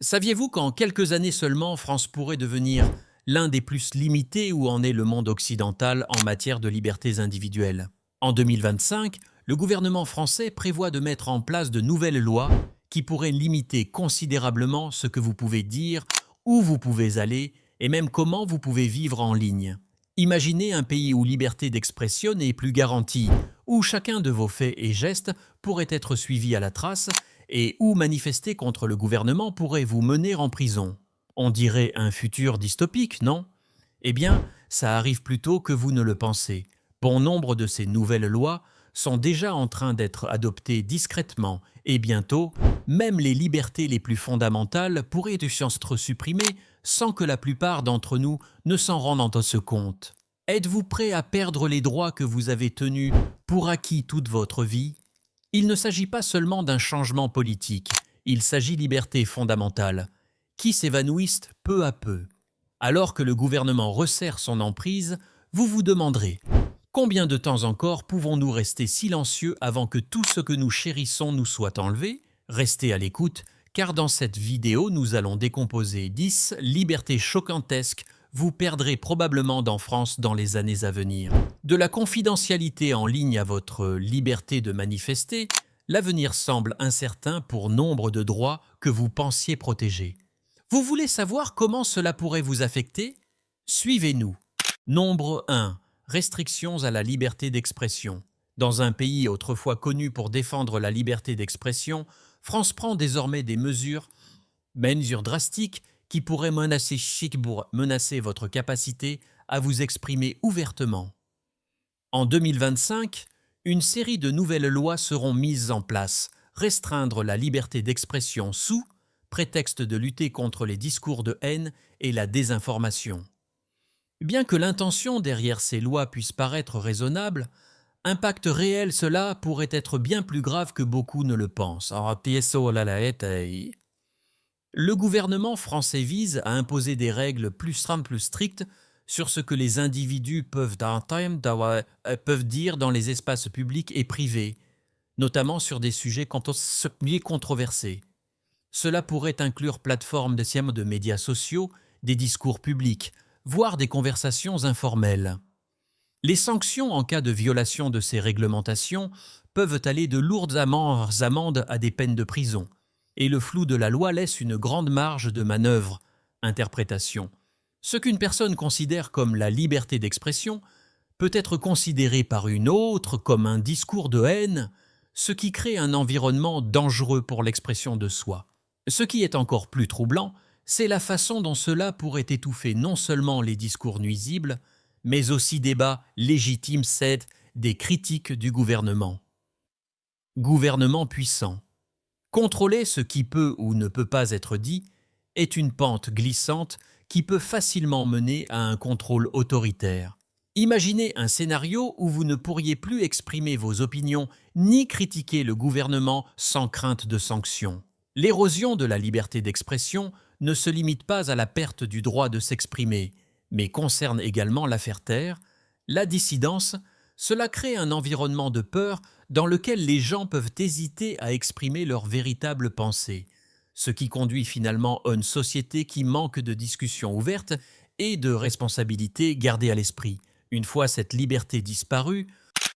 Saviez-vous qu'en quelques années seulement, France pourrait devenir l'un des plus limités où en est le monde occidental en matière de libertés individuelles? En 2025, le gouvernement français prévoit de mettre en place de nouvelles lois qui pourraient limiter considérablement ce que vous pouvez dire, où vous pouvez aller et même comment vous pouvez vivre en ligne. Imaginez un pays où liberté d'expression n'est plus garantie, où chacun de vos faits et gestes pourrait être suivi à la trace et où manifester contre le gouvernement pourrait vous mener en prison. On dirait un futur dystopique, non? Eh bien, ça arrive plus tôt que vous ne le pensez. Bon nombre de ces nouvelles lois sont déjà en train d'être adoptées discrètement et bientôt, même les libertés les plus fondamentales pourraient être supprimées sans que la plupart d'entre nous ne s'en rendent compte. Êtes-vous prêt à perdre les droits que vous avez tenus pour acquis toute votre vie? Il ne s'agit pas seulement d'un changement politique, il s'agit de liberté fondamentale, qui s'évanouissent peu à peu. Alors que le gouvernement resserre son emprise, vous vous demanderez: combien de temps encore pouvons-nous rester silencieux avant que tout ce que nous chérissons nous soit enlevé? Restez à l'écoute, car dans cette vidéo, nous allons décomposer 10 libertés choquantesques vous perdrez probablement en France dans les années à venir. De la confidentialité en ligne à votre liberté de manifester, l'avenir semble incertain pour nombre de droits que vous pensiez protéger. Vous voulez savoir comment cela pourrait vous affecter? Suivez-nous. Nombre 1. Restrictions à la liberté d'expression. Dans un pays autrefois connu pour défendre la liberté d'expression, France prend désormais des mesures drastiques qui pourraient menacer votre capacité à vous exprimer ouvertement. En 2025, une série de nouvelles lois seront mises en place, restreindre la liberté d'expression sous prétexte de lutter contre les discours de haine et la désinformation. Bien que l'intention derrière ces lois puisse paraître raisonnable, impact réel cela pourrait être bien plus grave que beaucoup ne le pensent. Le gouvernement français vise à imposer des règles plus strictes sur ce que les individus peuvent dire dans les espaces publics et privés, notamment sur des sujets controversés. Cela pourrait inclure plateformes de médias sociaux, des discours publics, voire des conversations informelles. Les sanctions en cas de violation de ces réglementations peuvent aller de lourdes amendes à des peines de prison, et le flou de la loi laisse une grande marge de manœuvre, interprétation. Ce qu'une personne considère comme la liberté d'expression peut être considéré par une autre comme un discours de haine, ce qui crée un environnement dangereux pour l'expression de soi. Ce qui est encore plus troublant, c'est la façon dont cela pourrait étouffer non seulement les discours nuisibles, mais aussi débats légitimes des critiques du gouvernement. Gouvernement puissant. Contrôler ce qui peut ou ne peut pas être dit est une pente glissante qui peut facilement mener à un contrôle autoritaire. Imaginez un scénario où vous ne pourriez plus exprimer vos opinions ni critiquer le gouvernement sans crainte de sanctions. L'érosion de la liberté d'expression ne se limite pas à la perte du droit de s'exprimer, mais concerne également l'affaire Terre, la dissidence. Cela crée un environnement de peur dans lequel les gens peuvent hésiter à exprimer leurs véritables pensées, ce qui conduit finalement à une société qui manque de discussions ouvertes et de responsabilités gardées à l'esprit. Une fois cette liberté disparue,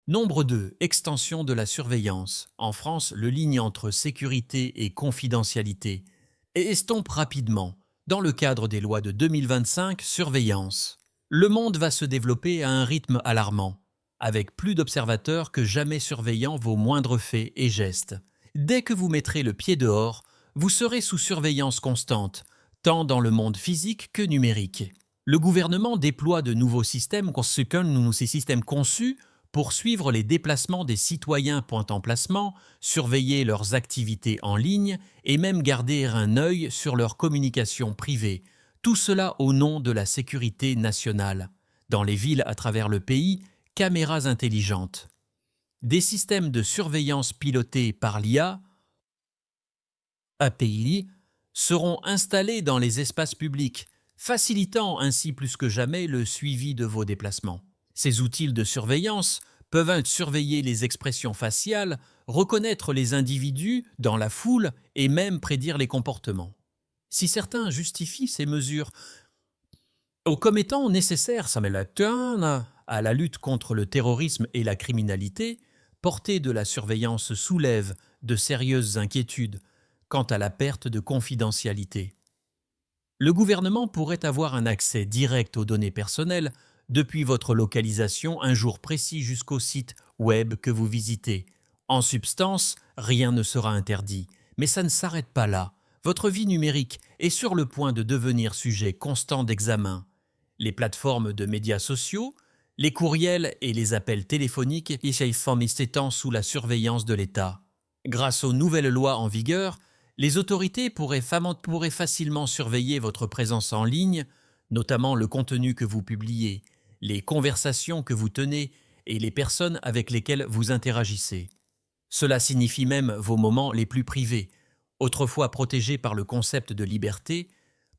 nombre 2. Extension de la surveillance. En France, le ligne entre sécurité et confidentialité estompe rapidement. Dans le cadre des lois de 2025, surveillance. Le monde va se développer à un rythme alarmant, avec plus d'observateurs que jamais surveillant vos moindres faits et gestes. Dès que vous mettrez le pied dehors, vous serez sous surveillance constante, tant dans le monde physique que numérique. Le gouvernement déploie de nouveaux systèmes conçus pour suivre les déplacements des citoyens point-emplacement, surveiller leurs activités en ligne et même garder un œil sur leurs communications privées. Tout cela au nom de la sécurité nationale. Dans les villes à travers le pays, caméras intelligentes. Des systèmes de surveillance pilotés par l'IA, API, seront installés dans les espaces publics, facilitant ainsi plus que jamais le suivi de vos déplacements. Ces outils de surveillance peuvent surveiller les expressions faciales, reconnaître les individus dans la foule et même prédire les comportements. Si certains justifient ces mesures comme étant nécessaires, à la lutte contre le terrorisme et la criminalité, portée de la surveillance soulève de sérieuses inquiétudes quant à la perte de confidentialité. Le gouvernement pourrait avoir un accès direct aux données personnelles depuis votre localisation un jour précis jusqu'au site web que vous visitez. En substance, rien ne sera interdit, mais ça ne s'arrête pas là. Votre vie numérique est sur le point de devenir sujet constant d'examen. Les plateformes de médias sociaux, les courriels et les appels téléphoniques étant sous la surveillance de l'État. Grâce aux nouvelles lois en vigueur, les autorités pourraient facilement surveiller votre présence en ligne, notamment le contenu que vous publiez, les conversations que vous tenez et les personnes avec lesquelles vous interagissez. Cela signifie même vos moments les plus privés, autrefois protégés par le concept de liberté,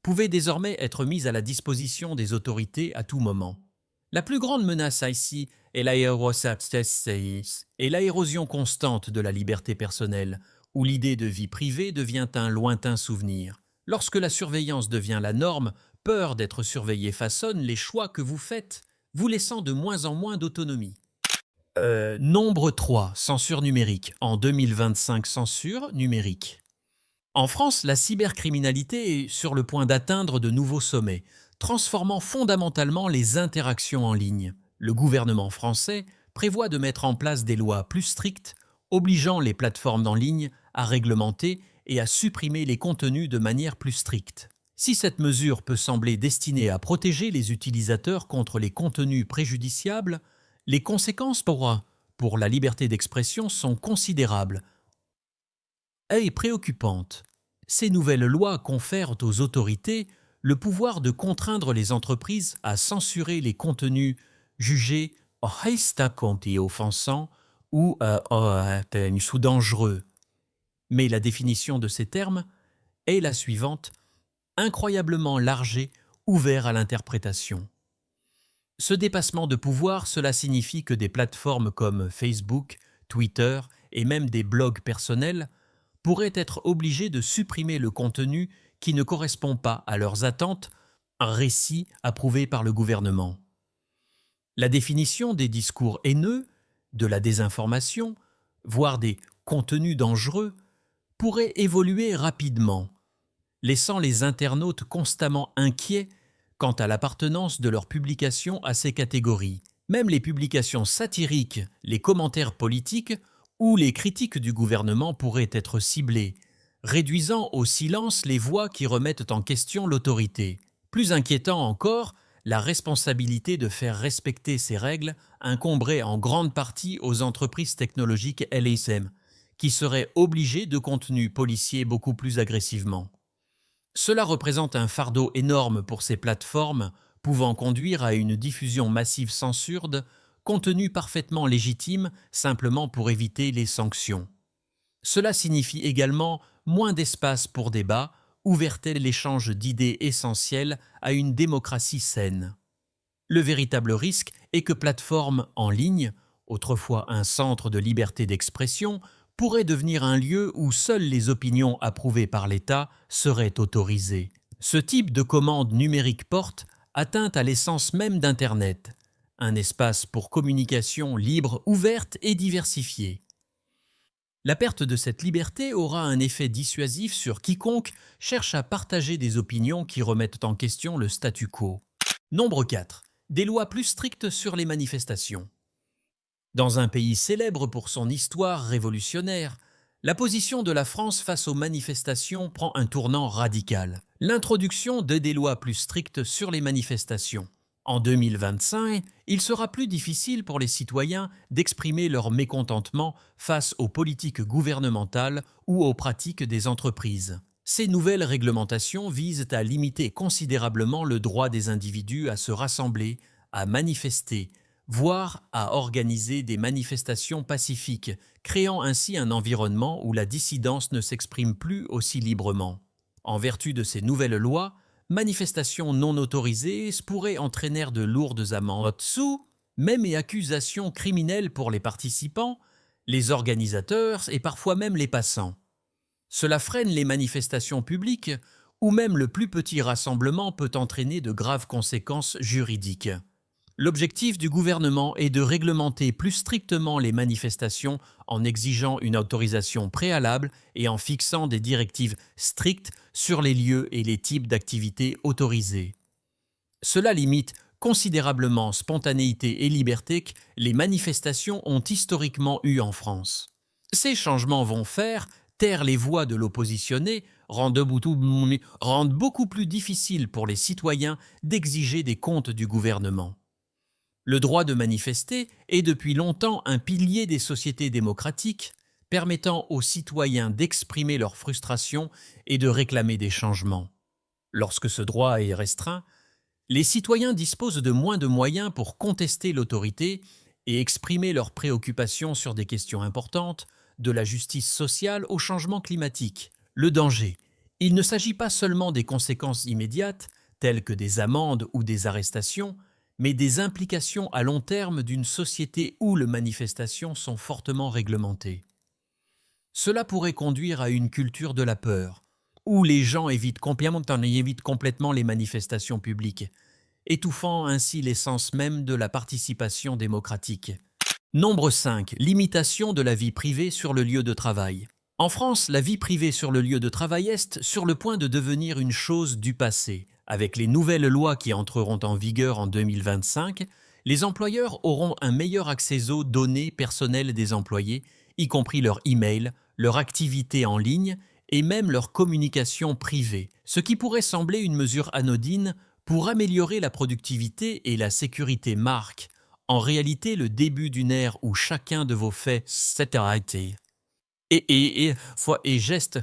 pouvaient désormais être mis à la disposition des autorités à tout moment. La plus grande menace ici est l'érosion constante de la liberté personnelle, où l'idée de vie privée devient un lointain souvenir. Lorsque la surveillance devient la norme, peur d'être surveillé façonne les choix que vous faites, vous laissant de moins en moins d'autonomie. Nombre 3, censure numérique. En 2025, censure numérique. En France, la cybercriminalité est sur le point d'atteindre de nouveaux sommets, transformant fondamentalement les interactions en ligne. Le gouvernement français prévoit de mettre en place des lois plus strictes, obligeant les plateformes en ligne à réglementer et à supprimer les contenus de manière plus stricte. Si cette mesure peut sembler destinée à protéger les utilisateurs contre les contenus préjudiciables, les conséquences pour la liberté d'expression sont considérables et préoccupantes. Ces nouvelles lois confèrent aux autorités le pouvoir de contraindre les entreprises à censurer les contenus jugés offensants ou dangereux. Mais la définition de ces termes est la suivante: incroyablement large et ouvert à l'interprétation. Ce dépassement de pouvoir, cela signifie que des plateformes comme Facebook, Twitter et même des blogs personnels pourraient être obligés de supprimer le contenu qui ne correspond pas à leurs attentes, un récit approuvé par le gouvernement. La définition des discours haineux, de la désinformation, voire des contenus dangereux, pourrait évoluer rapidement, laissant les internautes constamment inquiets quant à l'appartenance de leurs publications à ces catégories. Même les publications satiriques, les commentaires politiques ou les critiques du gouvernement pourraient être ciblés, réduisant au silence les voix qui remettent en question l'autorité. Plus inquiétant encore, la responsabilité de faire respecter ces règles incomberait en grande partie aux entreprises technologiques LSM, qui seraient obligées de contenus policiers beaucoup plus agressivement. Cela représente un fardeau énorme pour ces plateformes, pouvant conduire à une diffusion massive censurée, contenu parfaitement légitime simplement pour éviter les sanctions. Cela signifie également moins d'espace pour débat, ouvertait l'échange d'idées essentielles à une démocratie saine. Le véritable risque est que plateformes en ligne, autrefois un centre de liberté d'expression, pourraient devenir un lieu où seules les opinions approuvées par l'État seraient autorisées. Ce type de commande numérique porte atteinte à l'essence même d'Internet, un espace pour communication libre, ouverte et diversifiée. La perte de cette liberté aura un effet dissuasif sur quiconque cherche à partager des opinions qui remettent en question le statu quo. Nombre 4. Des lois plus strictes sur les manifestations. Dans un pays célèbre pour son histoire révolutionnaire, la position de la France face aux manifestations prend un tournant radical. L'introduction de des lois plus strictes sur les manifestations. En 2025, il sera plus difficile pour les citoyens d'exprimer leur mécontentement face aux politiques gouvernementales ou aux pratiques des entreprises. Ces nouvelles réglementations visent à limiter considérablement le droit des individus à se rassembler, à manifester, voire à organiser des manifestations pacifiques, créant ainsi un environnement où la dissidence ne s'exprime plus aussi librement. En vertu de ces nouvelles lois, manifestations non autorisées pourraient entraîner de lourdes amendes, même et accusations criminelles pour les participants, les organisateurs et parfois même les passants. Cela freine les manifestations publiques ou même le plus petit rassemblement peut entraîner de graves conséquences juridiques. L'objectif du gouvernement est de réglementer plus strictement les manifestations en exigeant une autorisation préalable et en fixant des directives strictes sur les lieux et les types d'activités autorisées. Cela limite considérablement spontanéité et liberté que les manifestations ont historiquement eu en France. Ces changements vont faire taire les voix de l'oppositionné, rendent beaucoup plus difficile pour les citoyens d'exiger des comptes du gouvernement. Le droit de manifester est depuis longtemps un pilier des sociétés démocratiques, permettant aux citoyens d'exprimer leur frustration et de réclamer des changements. Lorsque ce droit est restreint, les citoyens disposent de moins de moyens pour contester l'autorité et exprimer leurs préoccupations sur des questions importantes, de la justice sociale au changement climatique. Le danger. Il ne s'agit pas seulement des conséquences immédiates, telles que des amendes ou des arrestations, mais des implications à long terme d'une société où les manifestations sont fortement réglementées. Cela pourrait conduire à une culture de la peur, où les gens évitent complètement les manifestations publiques, étouffant ainsi l'essence même de la participation démocratique. Nombre 5. Limitation de la vie privée sur le lieu de travail. En France, la vie privée sur le lieu de travail est sur le point de devenir une chose du passé. Avec les nouvelles lois qui entreront en vigueur en 2025, les employeurs auront un meilleur accès aux données personnelles des employés, y compris leur email, leur activité en ligne et même leur communication privée, ce qui pourrait sembler une mesure anodine pour améliorer la productivité et la sécurité marque. En réalité, le début d'une ère où chacun de vos faits, etc. et gestes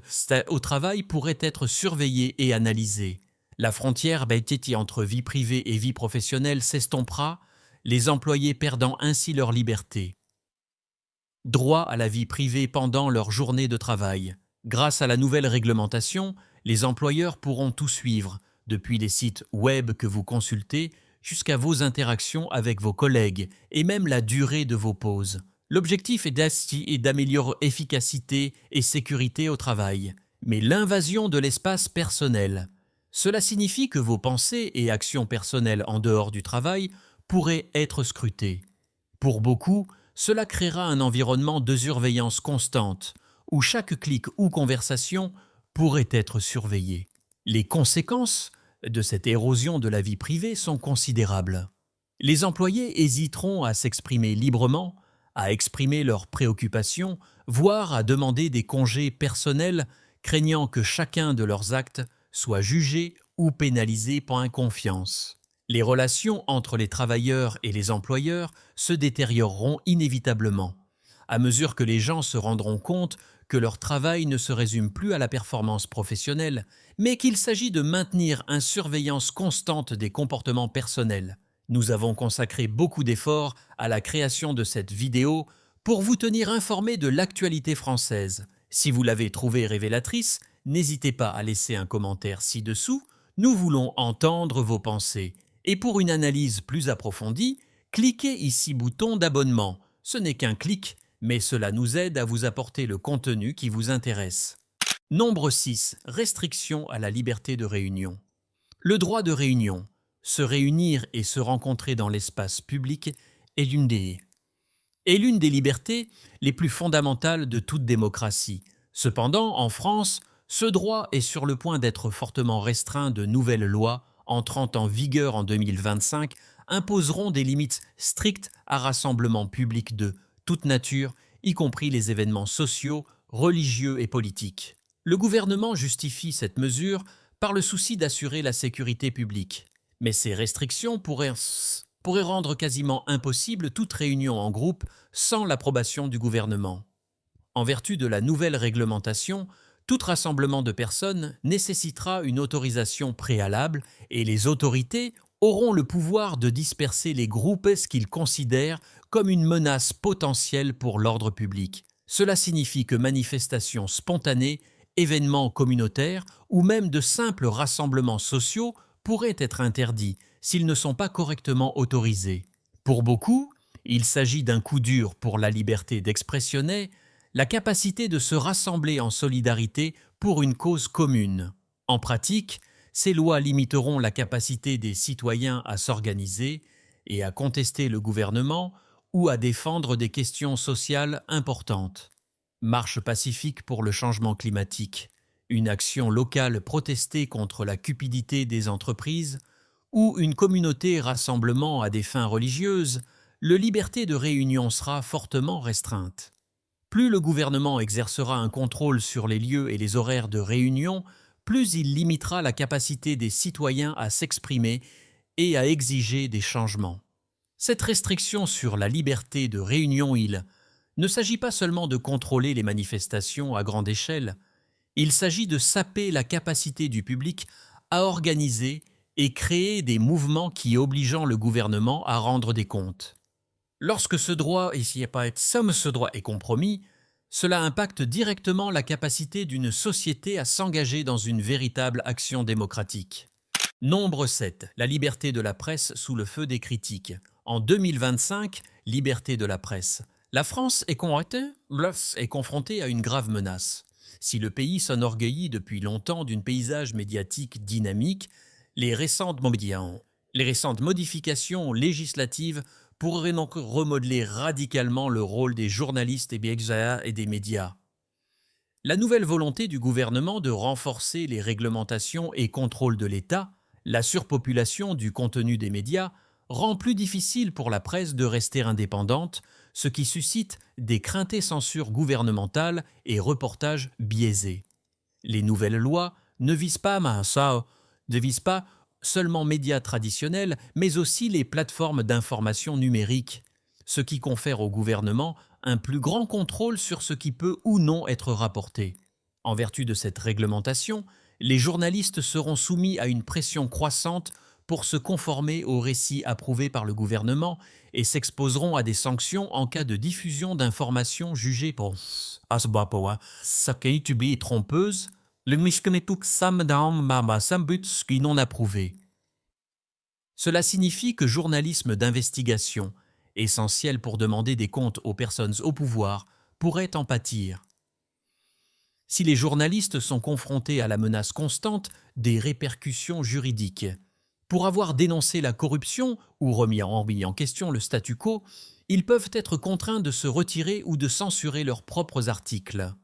au travail pourraient être surveillés et analysés. La frontière entre vie privée et vie professionnelle s'estompera, les employés perdant ainsi leur liberté. Droit à la vie privée pendant leur journée de travail. Grâce à la nouvelle réglementation, les employeurs pourront tout suivre, depuis les sites web que vous consultez jusqu'à vos interactions avec vos collègues et même la durée de vos pauses. L'objectif est d'améliorer efficacité et sécurité au travail, mais l'invasion de l'espace personnel. Cela signifie que vos pensées et actions personnelles en dehors du travail pourraient être scrutées. Pour beaucoup, cela créera un environnement de surveillance constante, où chaque clic ou conversation pourrait être surveillé. Les conséquences de cette érosion de la vie privée sont considérables. Les employés hésiteront à s'exprimer librement, à exprimer leurs préoccupations, voire à demander des congés personnels, craignant que chacun de leurs actes soit jugé ou pénalisé par inconfiance. Les relations entre les travailleurs et les employeurs se détérioreront inévitablement, à mesure que les gens se rendront compte que leur travail ne se résume plus à la performance professionnelle, mais qu'il s'agit de maintenir une surveillance constante des comportements personnels. Nous avons consacré beaucoup d'efforts à la création de cette vidéo pour vous tenir informé de l'actualité française. Si vous l'avez trouvée révélatrice, n'hésitez pas à laisser un commentaire ci-dessous, nous voulons entendre vos pensées. Et pour une analyse plus approfondie, cliquez ici bouton d'abonnement. Ce n'est qu'un clic, mais cela nous aide à vous apporter le contenu qui vous intéresse. Nombre 6. Restriction à la liberté de réunion. Le droit de réunion, se réunir et se rencontrer dans l'espace public est l'une des libertés les plus fondamentales de toute démocratie. Cependant, en France, ce droit est sur le point d'être fortement restreint. De nouvelles lois, entrant en vigueur en 2025, imposeront des limites strictes à rassemblements publics de toute nature, y compris les événements sociaux, religieux et politiques. Le gouvernement justifie cette mesure par le souci d'assurer la sécurité publique. Mais ces restrictions pourraient rendre quasiment impossible toute réunion en groupe sans l'approbation du gouvernement. En vertu de la nouvelle réglementation, tout rassemblement de personnes nécessitera une autorisation préalable et les autorités auront le pouvoir de disperser les groupes qu'ils considèrent comme une menace potentielle pour l'ordre public. Cela signifie que manifestations spontanées, événements communautaires ou même de simples rassemblements sociaux pourraient être interdits s'ils ne sont pas correctement autorisés. Pour beaucoup, il s'agit d'un coup dur pour la liberté d'expression, la capacité de se rassembler en solidarité pour une cause commune. En pratique, ces lois limiteront la capacité des citoyens à s'organiser et à contester le gouvernement ou à défendre des questions sociales importantes. Marche pacifique pour le changement climatique, une action locale protestée contre la cupidité des entreprises ou une communauté rassemblement à des fins religieuses, la liberté de réunion sera fortement restreinte. Plus le gouvernement exercera un contrôle sur les lieux et les horaires de réunion, plus il limitera la capacité des citoyens à s'exprimer et à exiger des changements. Cette restriction sur la liberté de réunion, il ne s'agit pas seulement de contrôler les manifestations à grande échelle, il s'agit de saper la capacité du public à organiser et créer des mouvements qui obligeant le gouvernement à rendre des comptes. Lorsque ce droit est compromis, cela impacte directement la capacité d'une société à s'engager dans une véritable action démocratique. Nombre 7. La liberté de la presse sous le feu des critiques. En 2025, liberté de la presse. La France est confrontée à une grave menace. Si le pays s'enorgueillit depuis longtemps d'un paysage médiatique dynamique, les récentes modifications législatives pourraient donc remodeler radicalement le rôle des journalistes et des médias. La nouvelle volonté du gouvernement de renforcer les réglementations et contrôles de l'État, la surpopulation du contenu des médias, rend plus difficile pour la presse de rester indépendante, ce qui suscite des craintes et censures gouvernementales et reportages biaisés. Les nouvelles lois ne visent pas seulement médias traditionnels, mais aussi les plateformes d'information numérique, ce qui confère au gouvernement un plus grand contrôle sur ce qui peut ou non être rapporté. En vertu de cette réglementation, les journalistes seront soumis à une pression croissante pour se conformer aux récits approuvés par le gouvernement et s'exposeront à des sanctions en cas de diffusion d'informations jugées trompeuses, non approuvées. Cela signifie que journalisme d'investigation, essentiel pour demander des comptes aux personnes au pouvoir, pourrait en pâtir. Si les journalistes sont confrontés à la menace constante des répercussions juridiques, pour avoir dénoncé la corruption ou remis en question le statu quo, ils peuvent être contraints de se retirer ou de censurer leurs propres articles.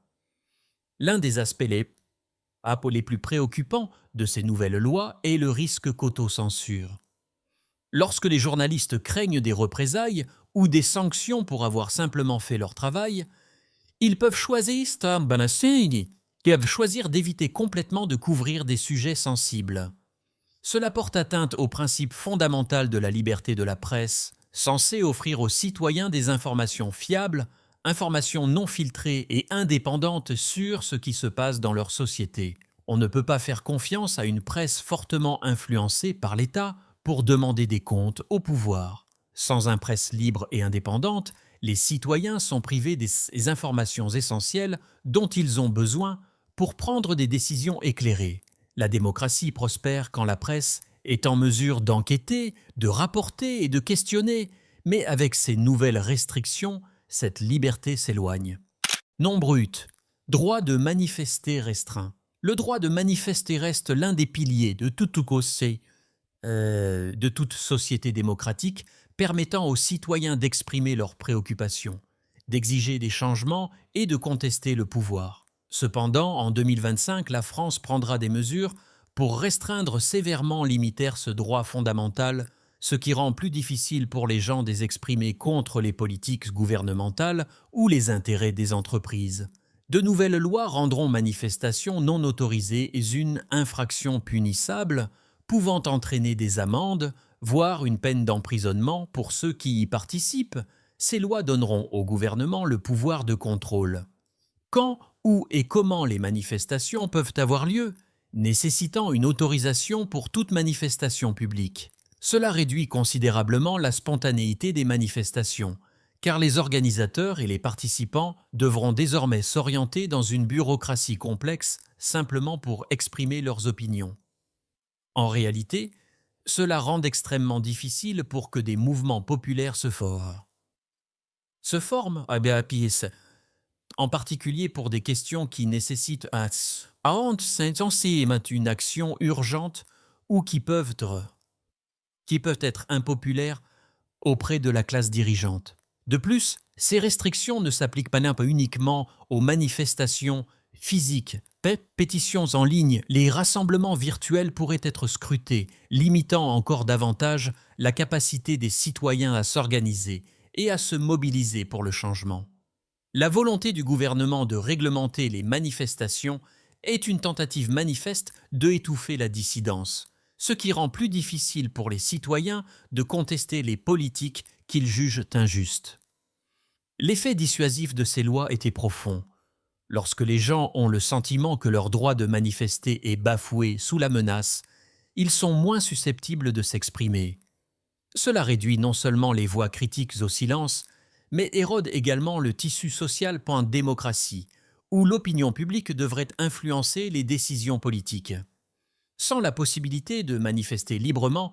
L'un des aspects les plus préoccupants de ces nouvelles lois est le risque qu'autocensure. Lorsque les journalistes craignent des représailles ou des sanctions pour avoir simplement fait leur travail, ils peuvent choisir d'éviter complètement de couvrir des sujets sensibles. Cela porte atteinte au principe fondamental de la liberté de la presse, censé offrir aux citoyens des informations fiables, informations non filtrées et indépendantes sur ce qui se passe dans leur société. On ne peut pas faire confiance à une presse fortement influencée par l'État pour demander des comptes au pouvoir. Sans une presse libre et indépendante, les citoyens sont privés des informations essentielles dont ils ont besoin pour prendre des décisions éclairées. La démocratie prospère quand la presse est en mesure d'enquêter, de rapporter et de questionner, mais avec ces nouvelles restrictions, cette liberté s'éloigne. Nombre 8. Droit de manifester restreint. Le droit de manifester reste l'un des piliers de toute société démocratique, permettant aux citoyens d'exprimer leurs préoccupations, d'exiger des changements et de contester le pouvoir. Cependant, en 2025, la France prendra des mesures pour restreindre sévèrement limiter ce droit fondamental, ce qui rend plus difficile pour les gens de s'exprimer contre les politiques gouvernementales ou les intérêts des entreprises. De nouvelles lois rendront manifestations non autorisées une infraction punissable, pouvant entraîner des amendes, voire une peine d'emprisonnement pour ceux qui y participent. Ces lois donneront au gouvernement le pouvoir de contrôle. Quand, où et comment les manifestations peuvent avoir lieu, nécessitant une autorisation pour toute manifestation publique. Cela réduit considérablement la spontanéité des manifestations, car les organisateurs et les participants devront désormais s'orienter dans une bureaucratie complexe simplement pour exprimer leurs opinions. En réalité, cela rend extrêmement difficile pour que des mouvements populaires se forment. en particulier pour des questions qui nécessitent une action urgente ou qui peuvent être impopulaires auprès de la classe dirigeante. De plus, ces restrictions ne s'appliquent pas uniquement aux manifestations physiques, pétitions en ligne, les rassemblements virtuels pourraient être scrutés, limitant encore davantage la capacité des citoyens à s'organiser et à se mobiliser pour le changement. La volonté du gouvernement de réglementer les manifestations est une tentative manifeste de étouffer la dissidence, ce qui rend plus difficile pour les citoyens de contester les politiques qu'ils jugent injustes. L'effet dissuasif de ces lois était profond. Lorsque les gens ont le sentiment que leur droit de manifester est bafoué sous la menace, ils sont moins susceptibles de s'exprimer. Cela réduit non seulement les voix critiques au silence, mais érode également le tissu social pour une démocratie, où l'opinion publique devrait influencer les décisions politiques. Sans la possibilité de manifester librement,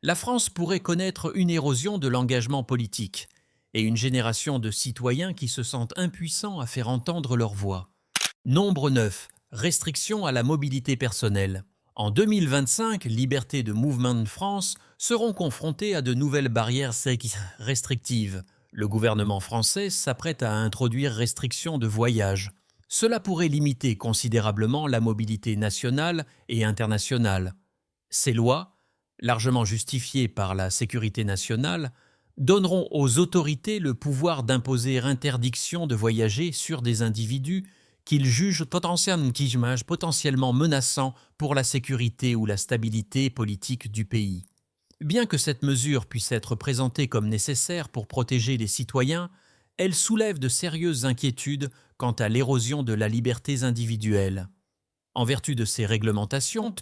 la France pourrait connaître une érosion de l'engagement politique et une génération de citoyens qui se sentent impuissants à faire entendre leur voix. Nombre 9. Restrictions à la mobilité personnelle. En 2025, Liberté de mouvement de France seront confrontés à de nouvelles barrières restrictives. Le gouvernement français s'apprête à introduire restrictions de voyage. Cela pourrait limiter considérablement la mobilité nationale et internationale. Ces lois, largement justifiées par la sécurité nationale, donneront aux autorités le pouvoir d'imposer interdiction de voyager sur des individus qu'ils jugent potentiellement menaçants pour la sécurité ou la stabilité politique du pays. Bien que cette mesure puisse être présentée comme nécessaire pour protéger les citoyens, elle soulève de sérieuses inquiétudes quant à l'érosion de la liberté individuelle. En vertu de ces réglementations,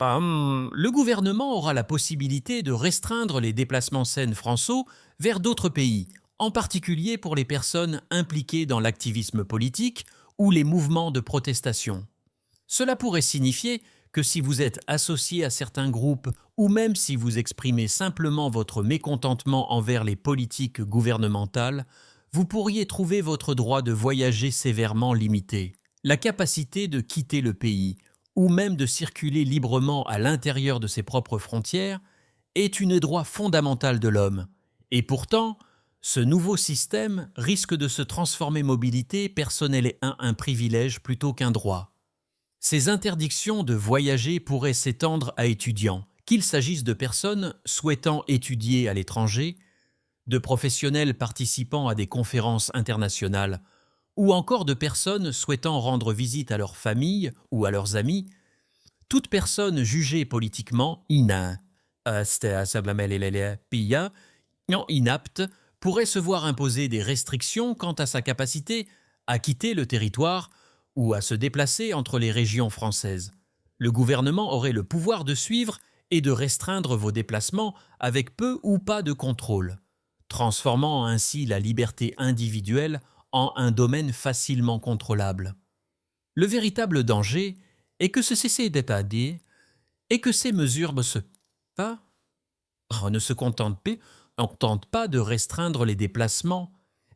le gouvernement aura la possibilité de restreindre les déplacements français vers d'autres pays, en particulier pour les personnes impliquées dans l'activisme politique ou les mouvements de protestation. Cela pourrait signifier que si vous êtes associé à certains groupes ou même si vous exprimez simplement votre mécontentement envers les politiques gouvernementales, vous pourriez trouver votre droit de voyager sévèrement limité. La capacité de quitter le pays ou même de circuler librement à l'intérieur de ses propres frontières est un droit fondamental de l'homme. Et pourtant, ce nouveau système risque de se transformer mobilité personnelle et un privilège plutôt qu'un droit. Ces interdictions de voyager pourraient s'étendre à étudiants, qu'il s'agisse de personnes souhaitant étudier à l'étranger, de professionnels participant à des conférences internationales, ou encore de personnes souhaitant rendre visite à leur famille ou à leurs amis. Toute personne jugée politiquement inapte pourrait se voir imposer des restrictions quant à sa capacité à quitter le territoire ou à se déplacer entre les régions françaises. Le gouvernement aurait le pouvoir de suivre et de restreindre vos déplacements avec peu ou pas de contrôle, transformant ainsi la liberté individuelle en un domaine facilement contrôlable. Le véritable danger est que ce CCDD et que ces mesures ne se contentent pas de restreindre les déplacements,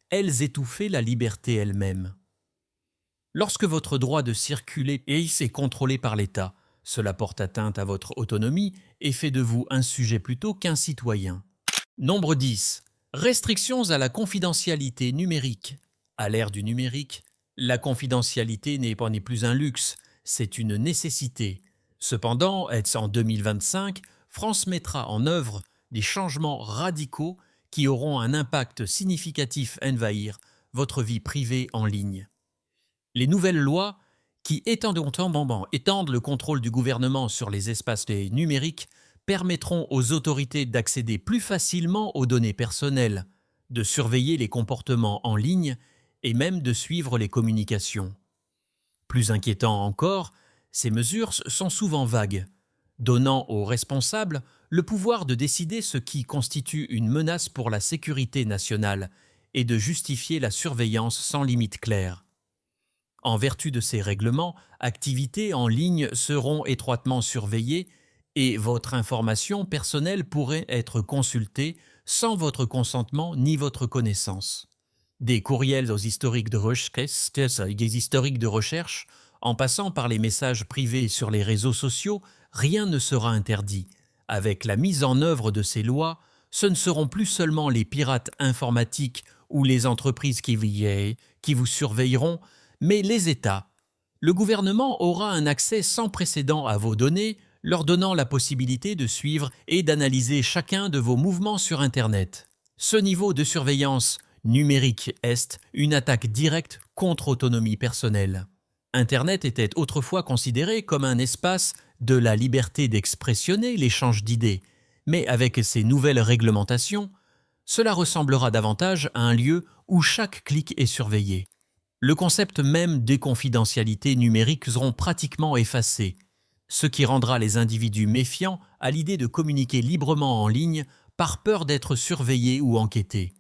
elles étouffaient la liberté elle-même. Lorsque votre droit de circuler est contrôlé par l'État, cela porte atteinte à votre autonomie et fait de vous un sujet plutôt qu'un citoyen. Nombre 10. Restrictions à la confidentialité numérique. À l'ère du numérique, la confidentialité n'est plus un luxe, c'est une nécessité. Cependant, en 2025, France mettra en œuvre des changements radicaux qui auront un impact significatif à envahir votre vie privée en ligne. Les nouvelles lois qui étendent le contrôle du gouvernement sur les espaces numériques permettront aux autorités d'accéder plus facilement aux données personnelles, de surveiller les comportements en ligne et même de suivre les communications. Plus inquiétant encore, ces mesures sont souvent vagues, donnant aux responsables le pouvoir de décider ce qui constitue une menace pour la sécurité nationale et de justifier la surveillance sans limite claire. En vertu de ces règlements, activités en ligne seront étroitement surveillées et votre information personnelle pourrait être consultée sans votre consentement ni votre connaissance. Des courriels aux historiques de recherche, des historiques de recherche, en passant par les messages privés sur les réseaux sociaux, rien ne sera interdit. Avec la mise en œuvre de ces lois, ce ne seront plus seulement les pirates informatiques ou les entreprises qui vous surveilleront, mais les États. Le gouvernement aura un accès sans précédent à vos données, leur donnant la possibilité de suivre et d'analyser chacun de vos mouvements sur Internet. Ce niveau de surveillance numérique est une attaque directe contre l'autonomie personnelle. Internet était autrefois considéré comme un espace de la liberté d'expressionner l'échange d'idées, mais avec ces nouvelles réglementations, cela ressemblera davantage à un lieu où chaque clic est surveillé. Le concept même des confidentialités numériques seront pratiquement effacés, ce qui rendra les individus méfiants à l'idée de communiquer librement en ligne par peur d'être surveillés ou enquêtés.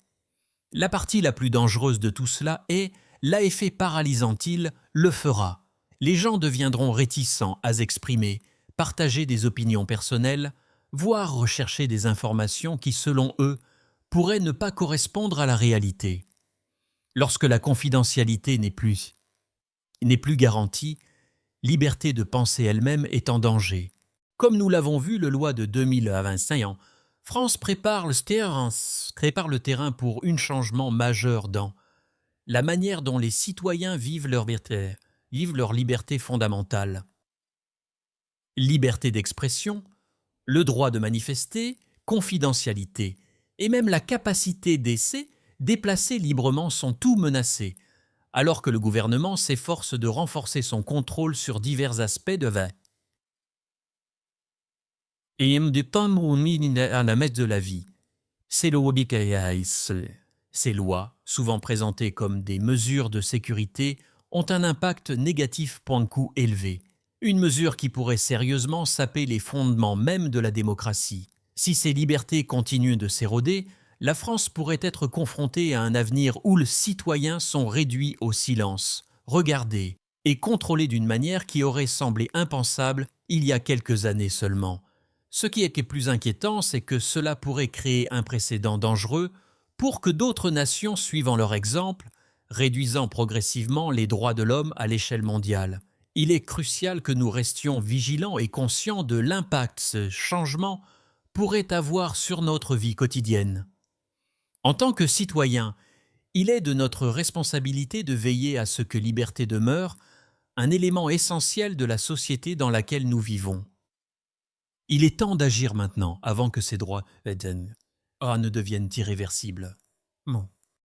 La partie la plus dangereuse de tout cela est l'effet paralysant-il le fera. Les gens deviendront réticents à exprimer, partager des opinions personnelles, voire rechercher des informations qui, selon eux, pourraient ne pas correspondre à la réalité. Lorsque la confidentialité n'est plus garantie, liberté de penser elle-même est en danger. Comme nous l'avons vu, le loi de 2025, France prépare le terrain pour un changement majeur dans la manière dont les citoyens vivent leur liberté fondamentale. Liberté d'expression, le droit de manifester, confidentialité, et même la capacité d'essayer déplacer librement sont tout menacés, alors que le gouvernement s'efforce de renforcer son contrôle sur divers aspects de la de la vie. Ces lois, souvent présentées comme des mesures de sécurité, ont un impact négatif point de coût élevé. Une mesure qui pourrait sérieusement saper les fondements même de la démocratie. Si ces libertés continuent de s'éroder, la France pourrait être confrontée à un avenir où les citoyens sont réduits au silence, regardés et contrôlés d'une manière qui aurait semblé impensable il y a quelques années seulement. Ce qui est plus inquiétant, c'est que cela pourrait créer un précédent dangereux pour que d'autres nations suivant leur exemple, réduisant progressivement les droits de l'homme à l'échelle mondiale. Il est crucial que nous restions vigilants et conscients de l'impact ce changement pourrait avoir sur notre vie quotidienne. En tant que citoyens, il est de notre responsabilité de veiller à ce que liberté demeure un élément essentiel de la société dans laquelle nous vivons. Il est temps d'agir maintenant avant que ces droits ne deviennent irréversibles. Bon.